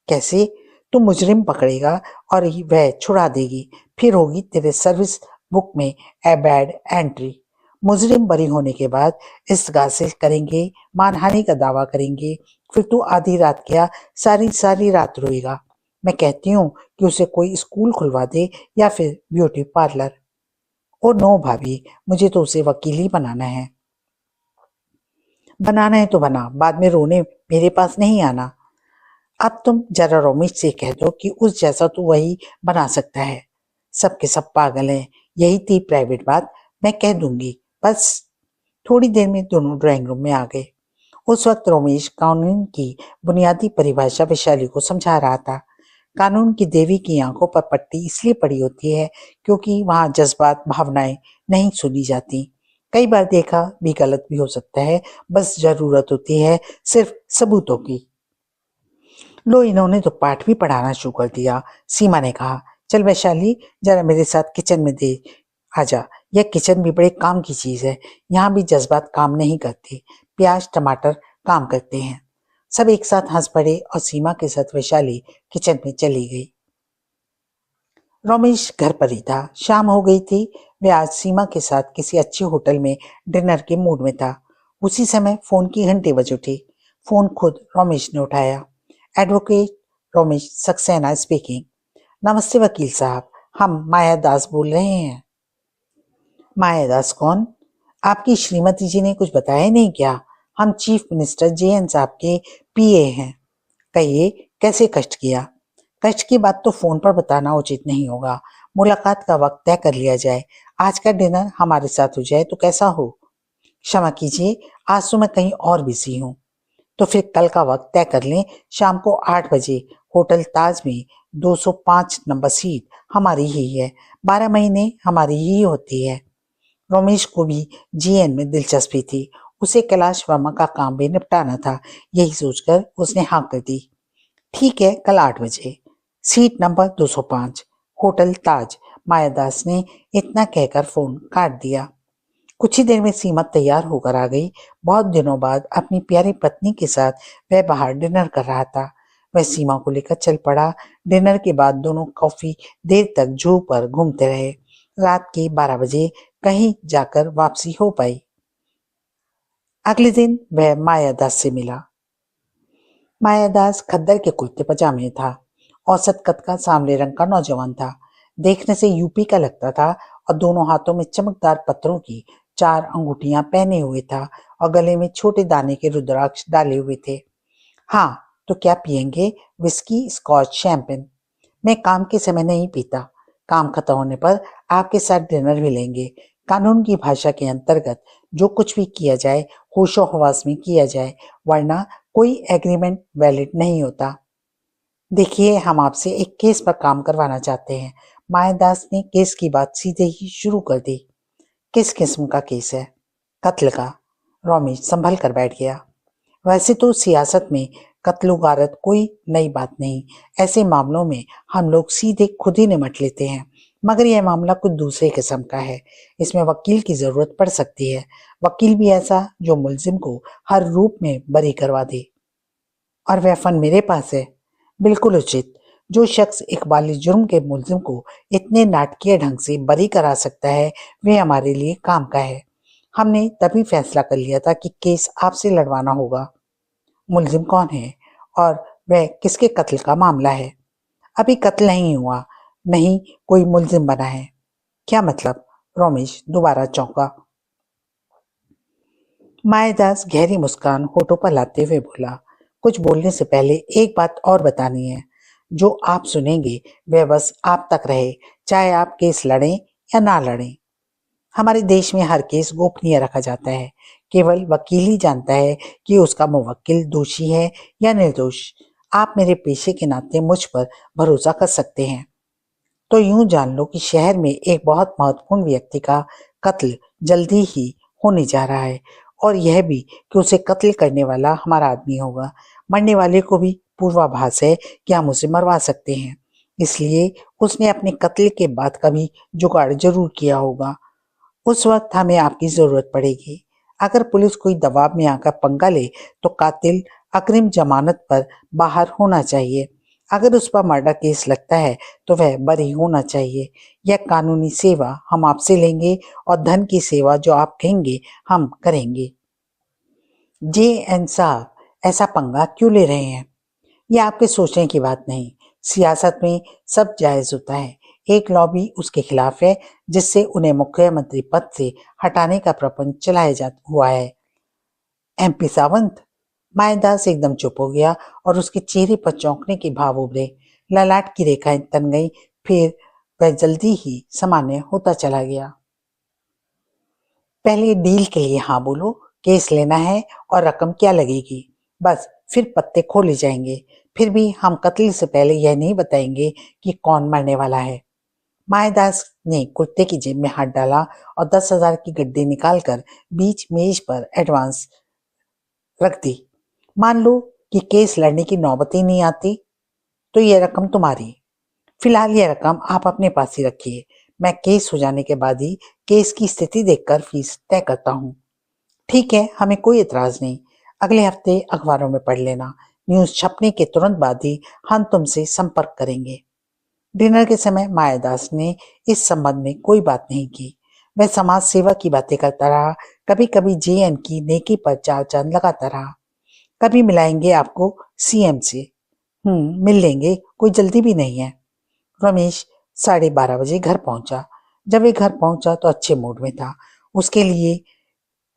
[SPEAKER 1] कैसे? तू मुजरिम पकड़ेगा और वह छुड़ा देगी, फिर होगी तेरे सर्विस बुक में ए बैड एंट्री। मुजरिम बरी होने के बाद इस्तेगासे करेंगे, मानहानि का दावा करेंगे, फिर तू आधी रात क्या सारी सारी रात रोएगा। मैं कहती हूँ कि उसे कोई स्कूल खुलवा दे या फिर ब्यूटी पार्लर। ओ नो भाभी, मुझे तो उसे वकील ही बनाना है। बनाना है तो बना, बाद में रोने मेरे पास नहीं आना। अब तुम जरा रोमिश से कह दो कि उस जैसा तो वही बना सकता है। सबके सब पागल हैं। यही थी प्राइवेट बात, मैं कह दूंगी बस। थोड़ी देर में दोनों ड्राइंग रूम में आ गए। उस वक्त रमेश कानून की बुनियादी परिभाषा वैशाली को समझा रहा था। कानून की देवी की आंखों पर पट्टी इसलिए पड़ी होती है क्योंकि वहां जज्बात भावनाएं नहीं सुनी जाती। कई बार देखा भी गलत भी हो सकता है, बस जरूरत होती है सिर्फ सबूतों की। लो, इन्होंने तो पाठ भी पढ़ाना शुरू कर दिया। सीमा ने कहा, चल वैशाली जरा मेरे साथ किचन में दे आजा। यह किचन भी बड़े काम की चीज है। यहाँ भी जज्बात काम नहीं करते, प्याज टमाटर काम करते हैं। सब एक साथ हंस पड़े और सीमा के साथ वैशाली किचन में चली गई। रमेश घर पर ही था। शाम हो गई थी। वह आज सीमा के साथ किसी अच्छे होटल में डिनर के मूड में था। उसी समय फोन की घंटी बज उठी। फोन खुद रमेश ने उठाया। Advocate Ramesh Saxena speaking. नमस्ते वकील साहब, हम माया दास बोल रहे हैं। माया दास कौन? आपकी श्रीमती जी ने कुछ बताया नहीं क्या? हम चीफ मिनिस्टर JN साहब के PA हैं। कहिए, कैसे कष्ट किया? कष्ट की बात तो फोन पर बताना उचित नहीं होगा। मुलाकात का वक्त तय कर लिया जाए। आज का डिनर हमारे साथ हो जाए तो कैसा हो? क्षमा कीजिए, आज तो मैं कहीं और बिजी हूँ। तो फिर कल का वक्त तय कर लें। शाम को 8 बजे होटल ताज में 205 नंबर सीट हमारी ही है, 12 महीने हमारी ही होती है। रमेश को भी जीएन में दिलचस्पी थी, उसे कैलाश वर्मा का काम भी निपटाना था। यही सोचकर उसने हाँ कर दी। ठीक है, कल 8 बजे, सीट नंबर 205, होटल ताज। मायादास ने इतना कहकर फोन काट दिया। कुछ ही देर में सीमा तैयार होकर आ गई। बहुत दिनों बाद अपनी प्यारी पत्नी के साथ वह बाहर डिनर कर रहा था। वह सीमा को लेकर चल पड़ा। डिनर के बाद दोनों काफी देर तक जू पर घूमते रहे। रात के 12 बजे कहीं जाकर वापसी हो पाई। अगले दिन वह मायादास से मिला। मायादास खद्दर के कुर्ते पजामे था। औसत कद का सांवले रंग का नौजवान था। देखने से यूपी का लगता था और दोनों हाथों में चमकदार पत्थरों की 4 अंगूठियां पहने हुए था और गले में छोटे दाने के रुद्राक्ष डाले हुए थे। हाँ, तो क्या पियेंगे? Whisky, scotch, champagne? मैं काम के समय नहीं पीता। काम खत्म होने पर आपके साथ डिनर भी लेंगे। कानून की भाषा के अंतर्गत जो कुछ भी किया जाए होशो हवास में किया जाए, वरना कोई एग्रीमेंट वैलिड नहीं होता। देखिए, हम आपसे एक केस पर काम करवाना चाहते हैं। मायादास ने केस की बात सीधे ही शुरू कर दी। किस किस्म का केस है? कत्ल का। रमेश संभल कर बैठ गया। वैसे तो सियासत में कत्लो गारत कोई नई बात नहीं। ऐसे मामलों में हम लोग सीधे खुद ही निमट लेते हैं, मगर यह मामला कुछ दूसरे किस्म का है। इसमें वकील की जरूरत पड़ सकती है। वकील भी ऐसा जो मुलजिम को हर रूप में बरी करवा दे। और वह फन मेरे पास है। बिल्कुल उचित। जो शख्स एक बालिग जुर्म के मुलजिम को इतने नाटकीय ढंग से बरी करा सकता है, वह हमारे लिए काम का है। हमने तभी फैसला कर लिया था कि केस आपसे लड़वाना होगा। मुलजिम कौन है और वह किसके कत्ल का मामला है? अभी कत्ल नहीं हुआ, नहीं कोई मुलजिम बना है। क्या मतलब? रमेश दोबारा चौंका। मायादास गहरी मुस्कान होठों पर लाते हुए बोला, कुछ बोलने से पहले एक बात और बतानी है। जो आप सुनेंगे वह बस आप तक रहे, चाहे आप केस लड़ें या ना लड़ें। हमारे देश में हर केस गोपनीय रखा जाता है। केवल वकील ही जानता है कि उसका मुवक्किल दोषी है या निर्दोष। आप मेरे पेशे के नाते मुझ पर भरोसा कर सकते हैं। तो यूं जान लो कि शहर में एक बहुत महत्वपूर्ण व्यक्ति का कत्ल जल्दी ही होने जा रहा है, और यह भी कि उसे कत्ल करने वाला हमारा आदमी होगा। मरने वाले को भी पूर्वाभास है कि हम उसे मरवा सकते हैं, इसलिए उसने अपने कत्ल के बाद का भी जुगाड़ जरूर किया होगा। उस वक्त हमें आपकी जरूरत पड़ेगी। अगर पुलिस कोई दबाव में आकर पंगा ले तो कातिल अग्रिम जमानत पर बाहर होना चाहिए। अगर उस पर मर्डर केस लगता है तो वह बरी होना चाहिए। यह कानूनी सेवा हम आपसे लेंगे और धन की सेवा जो आप कहेंगे हम करेंगे। जे.एन. साहब, ऐसा पंगा क्यों ले रहे हैं? यह आपके सोचने की बात नहीं। सियासत में सब जायज होता है। एक लॉबी उसके खिलाफ है, जिससे उन्हें मुख्यमंत्री पद से हटाने का प्रपंच चलाया जा हुआ है। एमपी सावंत? मायादास एकदम चुप हो गया और उसके चेहरे पर चौंकने के भाव उभरे। ललाट की रेखाएं तन गई, फिर वह जल्दी ही सामान्य होता चला गया। पहले डील के लिए हाँ बोलो। केस लेना है और रकम क्या लगेगी, बस फिर पत्ते खोले जाएंगे। फिर भी हम कत्ल से पहले यह नहीं बताएंगे कि कौन मरने वाला है। मायादास ने कुर्ते की जेब में हाथ डाला और 10,000 की गड्डी निकालकर बीच मेज पर एडवांस रख दी। मान लो कि केस लड़ने की नौबत ही नहीं आती तो यह रकम तुम्हारी। फिलहाल यह रकम आप अपने पास ही रखिए। मैं केस हो जाने के बाद ही केस की स्थिति देखकर फीस तय करता हूँ। ठीक है, हमें कोई एतराज नहीं। अगले हफ्ते अखबारों में पढ़ लेना। न्यूज छपने के तुरंत बाद ही हम तुमसे संपर्क करेंगे। डिनर के समय मायादास ने इस संबंध में कोई बात नहीं की। वह समाज सेवा की बातें करता रहा। कभी कभी जे.एन. की नेकी पर चार चांद लगाता रहा। कभी मिलाएंगे आपको सीएम से। मिल लेंगे, कोई जल्दी भी नहीं है। रमेश 12:30 बजे घर पहुंचा। जब वह घर पहुंचा तो अच्छे मूड में था। उसके लिए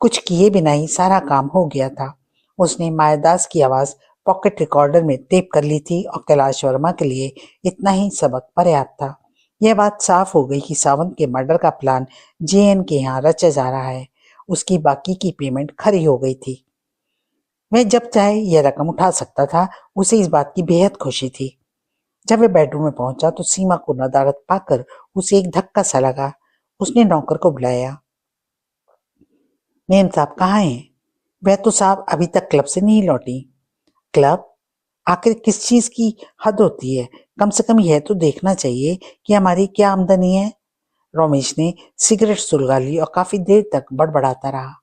[SPEAKER 1] कुछ किए बिना ही सारा काम हो गया था। उसने मायादास की आवाज पॉकेट रिकॉर्डर में टेप कर ली थी और कैलाश वर्मा के लिए इतना ही सबक पर्याप्त था। यह बात साफ हो गई कि सावंत के मर्डर का प्लान जे.एन. के यहाँ रचा जा रहा है। उसकी बाकी की पेमेंट खरी हो गई थी। वह जब चाहे यह रकम उठा सकता था। उसे इस बात की बेहद खुशी थी। जब वह बेडरूम में पहुंचा तो सीमा को नदारद पाकर उसे एक धक्का सा लगा। उसने नौकर को बुलाया। मेम साहब कहाँ हैं? वह तो साहब अभी तक क्लब से नहीं लौटी। क्लब? आखिर किस चीज की हद होती है? कम से कम यह तो देखना चाहिए कि हमारी क्या आमदनी है। रमेश ने सिगरेट सुलगा ली और काफी देर तक बड़बड़ाता रहा।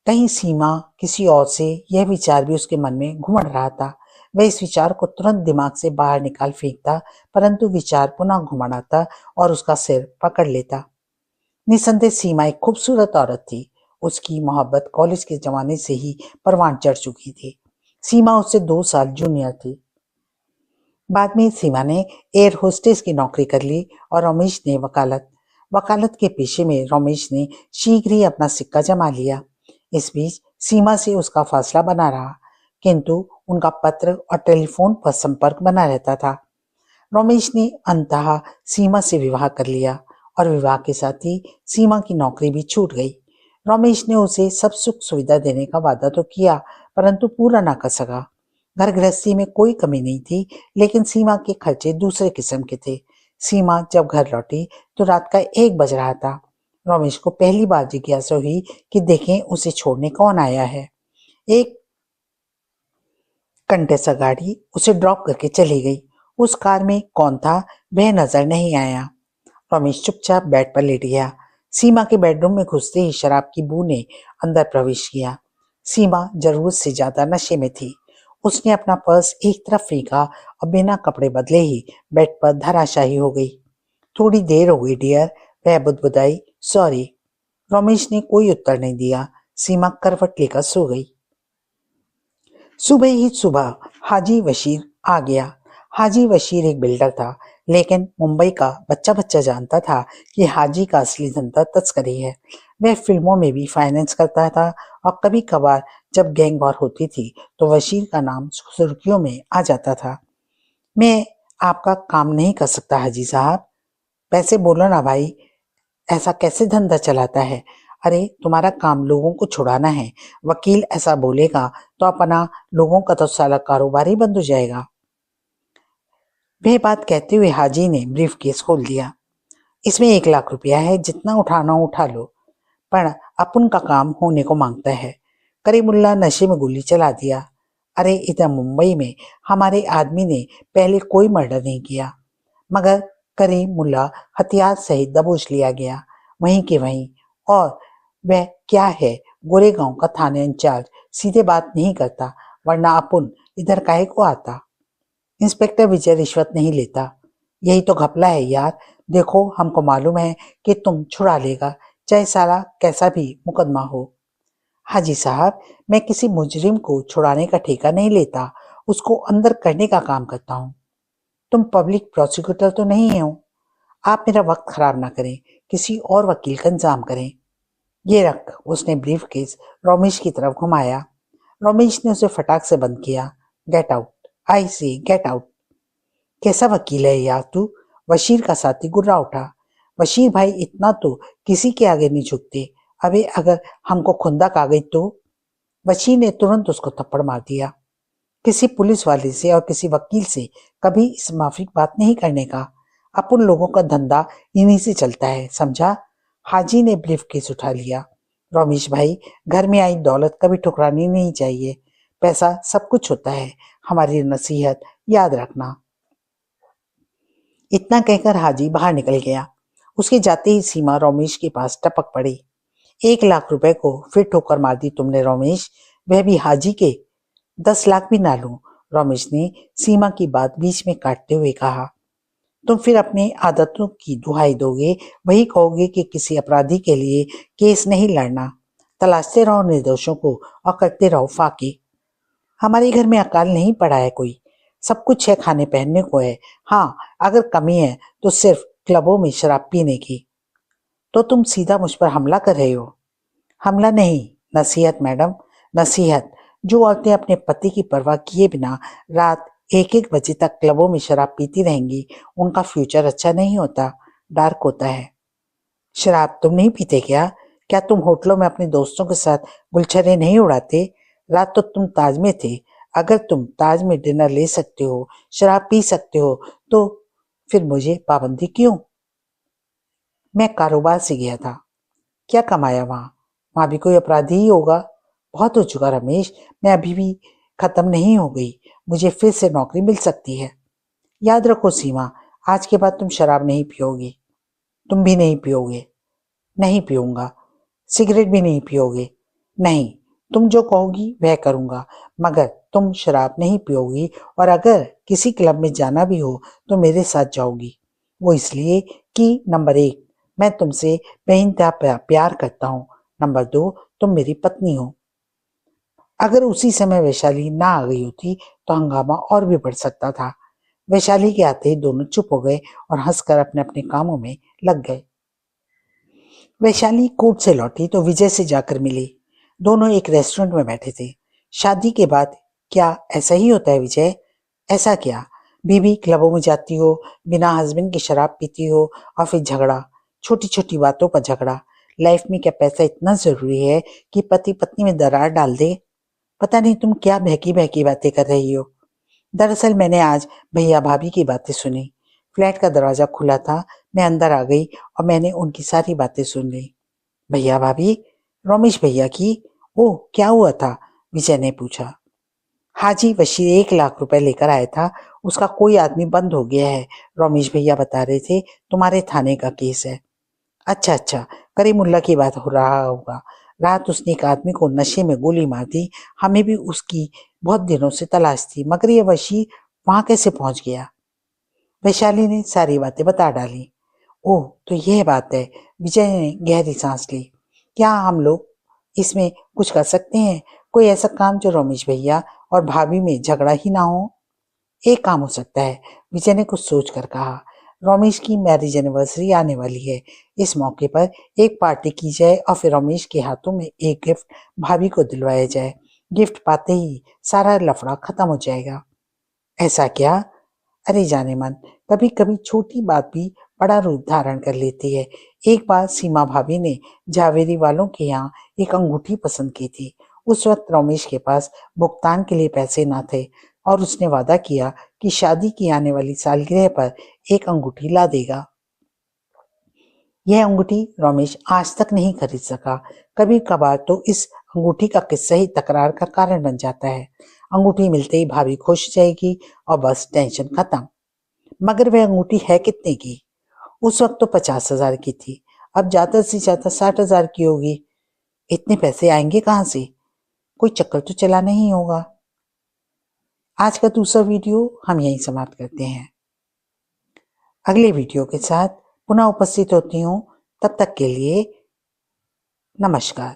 [SPEAKER 1] कहीं सीमा किसी और से, यह विचार भी उसके मन में घुमड़ रहा था। वह इस विचार को तुरंत दिमाग से बाहर निकाल फेंकता, परंतु विचार पुनः घुमड़ आता और उसका सिर पकड़ लेता। निसंदेह सीमा एक खूबसूरत औरत थी। उसकी मोहब्बत कॉलेज के जमाने से ही परवान चढ़ चुकी थी। सीमा उससे 2 साल जूनियर थी। बाद में सीमा ने एयर होस्टेस की नौकरी कर ली और रमेश ने वकालत के पेशे में रमेश ने शीघ्र ही अपना सिक्का जमा लिया। इस बीच सीमा से उसका फासला बना रहा, किंतु उनका पत्र और टेलीफोन पर संपर्क बना रहता था। रमेश ने अंततः सीमा से विवाह कर लिया और विवाह के साथ ही सीमा की नौकरी भी छूट गई। रमेश ने उसे सब सुख सुविधा देने का वादा तो किया, परंतु पूरा ना कर सका। घर गृहस्थी में कोई कमी नहीं थी, लेकिन सीमा के खर्चे दूसरे किस्म के थे। सीमा जब घर लौटी तो रात का 1 बज रहा था। रमेश को पहली बार जिज्ञासा हुई कि देखें उसे छोड़ने कौन आया है। एक कंटेसा गाड़ी उसे ड्रॉप करके चली गई। उस कार में कौन था वह नजर नहीं आया। रमेश चुपचाप बेड पर लेट गया। सीमा के बेडरूम में घुसते ही शराब की बू ने अंदर प्रवेश किया। सीमा जरूरत से ज्यादा नशे में थी। उसने अपना पर्स एक तरफ फेंका और बिना कपड़े बदले ही बेड पर धराशायी हो गई। थोड़ी देर हो गई डियर, वह बुदबुदाई। सॉरी। रमेश ने कोई उत्तर नहीं दिया। सीमा करवट लेकर सो गई। सुबह हाजी बशीर आ गया। हाजी बशीर एक बिल्डर था, लेकिन मुंबई का बच्चा बच्चा जानता था कि हाजी का असली धंधा तस्करी है। वह फिल्मों में भी फाइनेंस करता था और कभी कभार जब गैंग वॉर होती थी तो बशीर का नाम सुर्खियों में आ जाता था। मैं आपका काम नहीं कर सकता हाजी साहब। पैसे बोलो ना भाई, ऐसा कैसे धंधा चलाता है? अरे तुम्हारा काम लोगों को छुड़ाना है। वकील ऐसा बोलेगा तो अपना लोगों का तो सारा कारोबार ही बंद हो जाएगा। वह बात कहते हुए हाजी ने ब्रीफ केस खोल दिया। इसमें 1 लाख रुपया है, जितना उठाना हो उठा लो, पर अपन का काम होने को मांगता है। करीमुल्ला नशे में गोली चला दिया। अरे इधर मुंबई में हमारे आदमी ने पहले कोई मर्डर नहीं किया, मगर करीमुल्ला हथियार सहित दबोच लिया गया वहीं के वहीं। और वह क्या है, गोरेगांव का थाने इंचार्ज सीधे बात नहीं करता, वरना अपन इधर काहे को आता। इंस्पेक्टर विजय रिश्वत नहीं लेता। यही तो घपला है यार। देखो हमको मालूम है कि तुम छुड़ा लेगा, चाहे साला कैसा भी मुकदमा हो। हाजी साहब, मैं किसी मुजरिम को छुड़ाने का ठेका नहीं लेता, उसको अंदर करने का काम करता हूँ। तुम पब्लिक प्रोसिक्यूटर तो नहीं हो। आप मेरा वक्त खराब ना करें, किसी और वकील का इंतजाम करें। ये रख। उसने ब्रीफ केस रमेश की तरफ घुमाया। रमेश ने उसे फटाक से बंद किया। गेट आउट, आई से गेट आउट। कैसा वकील है यार तू? बशीर का साथी गुर्रा उठा। बशीर भाई इतना तो किसी के आगे नहीं झुकते। अबे अगर हमको खुंदक आ गई तो? बशीर ने तुरंत उसको थप्पड़ मार दिया। किसी पुलिस वाले से और किसी वकील से कभी इस माफिक बात नहीं करने का। अपन लोगों का धंधा इन्हीं से चलता है, समझा? हाजी ने ब्रीफ केस उठा लिया। रमेश भाई, घर में आई दौलत कभी ठुकरानी नहीं चाहिए। पैसा सब कुछ होता है, हमारी नसीहत याद रखना। इतना कहकर हाजी बाहर निकल गया। उसके जाते ही सीमा रमेश के पास टपक पड़ी। 1 लाख रुपए को फिर ठोकर मार दी तुमने रमेश, वह भी हाजी के। 10 लाख भी ना लूं। रमेश ने सीमा की बात बीच में काटते हुए कहा। तुम फिर अपनी आदतों की दुहाई दोगे, वही कहोगे कि किसी अपराधी के लिए केस नहीं लड़ना। तलाशते रहो निर्दोषों को और करते रहो फाके। हमारे घर में अकाल नहीं पड़ा है कोई, सब कुछ है, खाने पहनने को है। हाँ, अगर कमी है तो सिर्फ क्लबों में शराब पीने की। तो तुम सीधा मुझ पर हमला कर रहे हो। हमला नहीं, नसीहत मैडम, नसीहत। जो औरतें अपने पति की परवाह किए बिना रात 1-1 बजे तक क्लबों में शराब पीती रहेंगी, उनका फ्यूचर अच्छा नहीं होता, डार्क होता है। शराब तुम नहीं पीते क्या? क्या तुम होटलों में अपने दोस्तों के साथ गुलछर्रे नहीं उड़ाते? रात तो तुम ताज में थे, अगर तुम ताज में डिनर ले सकते हो, शराब पी सकते हो, तो फिर मुझे पाबंदी क्यों? मैं कारोबार से गया था। क्या कमाया वहां? वहां भी कोई अपराधी ही होगा। बहुत हो चुका रमेश, मैं अभी भी खत्म नहीं हो गई। मुझे फिर से नौकरी मिल सकती है। याद रखो सीमा, आज के बाद तुम शराब नहीं पियोगी। तुम भी नहीं पियोगे। नहीं पीऊंगा। सिगरेट भी नहीं पियोगे। नहीं, तुम जो कहोगी वह करूंगा, मगर तुम शराब नहीं पियोगी, और अगर किसी क्लब में जाना भी हो तो मेरे साथ जाओगी। वो इसलिए कि नंबर 1, मैं तुमसे बेइंतहा प्यार करता हूँ। नंबर 2, तुम मेरी पत्नी हो। अगर उसी समय वैशाली ना आ गई होती तो हंगामा और भी बढ़ सकता था। वैशाली के आते ही दोनों चुप हो गए और हंसकर अपने अपने कामों में लग गए। वैशाली कोर्ट से लौटी तो विजय से जाकर मिली। दोनों एक रेस्टोरेंट में बैठे थे। शादी के बाद क्या ऐसा ही होता है विजय? ऐसा क्या? बीवी क्लबों में जाती हो, बिना हस्बैंड की शराब पीती हो, और फिर झगड़ा, छोटी छोटी बातों पर झगड़ा। लाइफ में क्या पैसा इतना जरूरी है कि पति पत्नी में दरार डाल दे? पता नहीं तुम क्या बहकी बहकी बातें कर रही हो। दरअसल मैंने आज भैया भाभी की बातें सुनी। फ्लैट का दरवाजा खुला था, मैं अंदर आ गई और मैंने उनकी सारी बातें सुन ली। भैया भाभी? रमेश भैया की? ओह, क्या हुआ था? विजय ने पूछा। हाजी बशीर 1 लाख रुपए लेकर आया था, उसका कोई आदमी बंद हो गया है। रमेश भैया बता रहे थे तुम्हारे थाने का केस है। अच्छा अच्छा, करीमुल्ला की बात हो रहा होगा। रात उसने एक आदमी को नशे में गोली मार दी। हमें भी उसकी बहुत दिनों से तलाश थी, मगर ये वशी वहां कैसे पहुंच गया? वैशाली ने सारी बातें बता डाली। ओह, तो यह बात है। विजय ने गहरी सांस ली। क्या हम लोग इसमें कुछ कर सकते हैं? कोई ऐसा काम जो रमेश भैया और भाभी में झगड़ा ही ना हो? एक काम हो सकता है, विजय ने कुछ सोच कर कहा। रमेश की मैरिज एनिवर्सरी आने वाली है। इस मौके पर एक पार्टी की जाए और फिर रमेश के हाथों में एक गिफ्ट भाभी को दिलवाया जाए। गिफ्ट पाते ही सारा लफड़ा खत्म हो जाएगा। ऐसा क्या? अरे जाने मन, कभी कभी छोटी बात भी बड़ा रूप धारण कर लेती है। एक बार सीमा भाभी ने झावेरी वालों के यहाँ एक अंगूठी पसंद की थी। उस वक्त रमेश के पास भुगतान के लिए पैसे ना थे, और उसने वादा किया कि शादी की आने वाली सालगिरह पर एक अंगूठी ला देगा। यह अंगूठी रमेश आज तक नहीं खरीद सका। कभी कभार तो इस अंगूठी का किस्सा ही तकरार का कारण बन जाता है। अंगूठी मिलते ही भाभी खुश हो जाएगी और बस टेंशन खत्म। मगर वह अंगूठी है कितने की? उस वक्त तो 50,000 की थी, अब ज्यादा से ज्यादा 60,000 की होगी। इतने पैसे आएंगे कहाँ से? कोई चक्कर तो चला नहीं होगा। आज का दूसरा वीडियो हम यहीं समाप्त करते हैं। अगले वीडियो के साथ पुनः उपस्थित होती हूँ। तब तक के लिए नमस्कार।